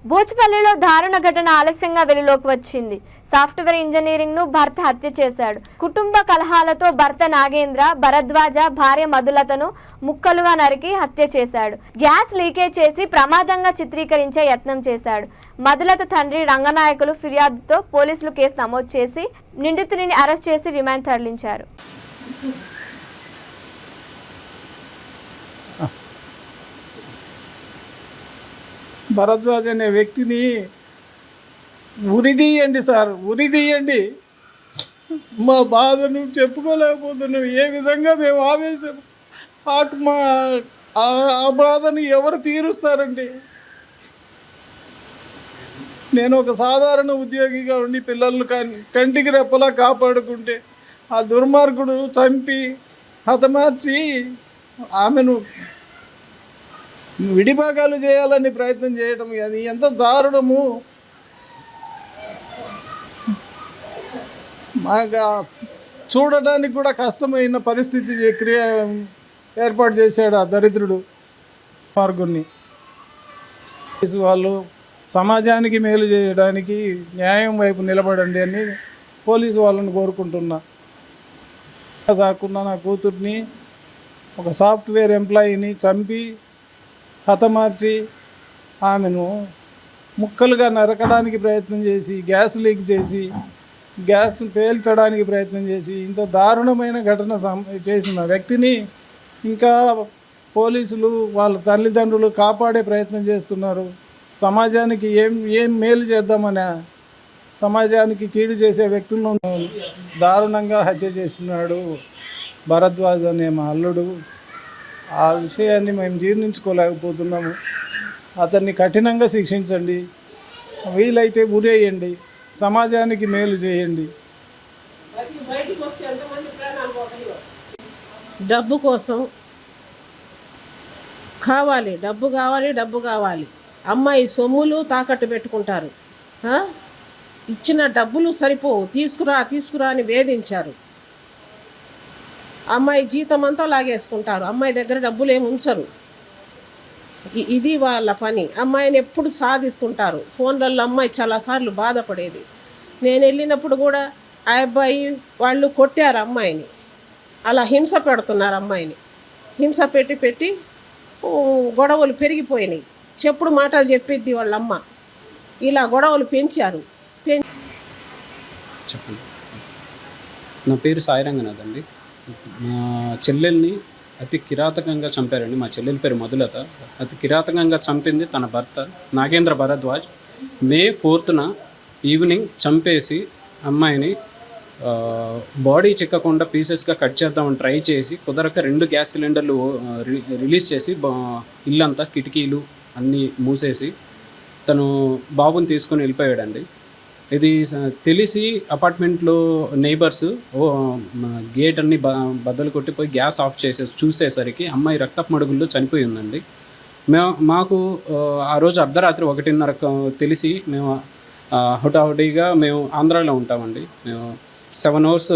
బూచిపల్లిలో దారుణ ఘటన ఆలస్యంగా వెలుగులోకి వచ్చింది. సాఫ్ట్వేర్ ఇంజనీరింగ్ ను భర్త హత్య చేశాడు. కుటుంబ కలహాలతో భర్త నాగేంద్ర భరద్వాజ భార్య మధులతను ముక్కలుగా నరికి హత్య చేశాడు. గ్యాస్ లీకేజ్ చేసి ప్రమాదంగా చిత్రీకరించే యత్నం చేశాడు. మధులత తండ్రి రంగనాయకులు ఫిర్యాదుతో పోలీసులు కేసు నమోదు చేసి నిందితుడిని అరెస్ట్ చేసి రిమాండ్ తరలించారు. భరద్వాజ్ అనే వ్యక్తిని ఉరిదీయండి సార్, ఉరిదీయండి. మా బాధను చెప్పుకోలేకపోతున్నాం. ఏ విధంగా మేము ఆవేశం ఆ బాధను ఎవరు తీరుస్తారండి? నేను ఒక సాధారణ ఉద్యోగిగా ఉండి పిల్లలు కంటికి రెప్పలా కాపాడుకుంటే ఆ దుర్మార్గుడు చంపి హతమార్చి ఆమెను విడిభాగాలు చేయాలని ప్రయత్నం చేయడం అది ఎంత దారుణము. మాకు చూడడానికి కూడా కష్టమైన పరిస్థితి ఏర్పాటు చేశాడు ఆ దరిద్రుడు మార్గుని. వాళ్ళు సమాజానికి మేలు చేయడానికి న్యాయం వైపు నిలబడండి అని పోలీసు వాళ్ళని కోరుకుంటున్నా. కాకుండా నా కూతుర్ని ఒక సాఫ్ట్వేర్ ఎంప్లాయీని చంపి హతమార్చి ఆమెను ముక్కలుగా నరకడానికి ప్రయత్నం చేసి గ్యాస్ లీక్ చేసి గ్యాస్ పేల్చడానికి ప్రయత్నం చేసి ఇంత దారుణమైన ఘటన చేసిన వ్యక్తిని ఇంకా పోలీసులు వాళ్ళ తల్లిదండ్రులు కాపాడే ప్రయత్నం చేస్తున్నారు. సమాజానికి ఏం మేలు చేద్దామని సమాజానికి కీడు చేసే వ్యక్తులను దారుణంగా హత్య చేస్తున్నాడు భరద్వాజ్ అనే మా అల్లుడు. ఆ విషయాన్ని మేము జీర్ణించుకోలేకపోతున్నాము. అతన్ని కఠినంగా శిక్షించండి, వీలైతే ఉరేయండి, సమాజానికి మేలు చేయండి. డబ్బు కోసం కావాలి, డబ్బు కావాలి, డబ్బు కావాలి. అమ్మాయి సొమ్ములు తాకట్టు పెట్టుకుంటారు. ఇచ్చిన డబ్బులు సరిపోవు, తీసుకురా అని వేధించారు. అమ్మాయి జీతం అంతా లాగేసుకుంటారు. అమ్మాయి దగ్గర డబ్బులు ఏమి ఉంచరు. ఇది వాళ్ళ పని. అమ్మాయిని ఎప్పుడు సాధిస్తుంటారు. ఫోన్లలో అమ్మాయి చాలాసార్లు బాధపడేది. నేను వెళ్ళినప్పుడు కూడా ఆ అబ్బాయి వాళ్ళు కొట్టారు అమ్మాయిని. అలా హింస పెడుతున్నారు అమ్మాయిని. హింస పెట్టి గొడవలు పెరిగిపోయినాయి. చెప్పుడు మాటలు చెప్పిద్ది వాళ్ళమ్మ. ఇలా గొడవలు పెంచారు. చెప్పండి. నా పేరు సాయి రంగనాథ్ అండి. మా చెల్లెల్ని అతి కిరాతకంగా చంపారండి. మా చెల్లెల పేరు మధులత. అతి కిరాతకంగా చంపింది తన భర్త నాగేంద్ర భరద్వాజ్. మే 4న ఈవినింగ్ చంపేసి అమ్మాయిని బాడీ చిక్కకుండా పీసెస్గా కట్ చేద్దామని ట్రై చేసి కుదరక 2 గ్యాస్ సిలిండర్లు రిలీజ్ చేసి ఇల్లంతా కిటికీలు అన్నీ మూసేసి తను బాబుని తీసుకొని వెళ్ళిపోయాడండి. ఇది తెలిసి అపార్ట్మెంట్లో నైబర్స్ గేట్ అన్ని బద్దలు కొట్టిపోయి గ్యాస్ ఆఫ్ చూసేసరికి అమ్మాయి రక్తపు మడుగుల్లో చనిపోయి ఉందండి. మాకు ఆ రోజు అర్ధరాత్రి 1:30 తెలిసి మేము హుటాహుటిగా మేము ఆంధ్రాలో ఉంటామండి. మేము 7 hours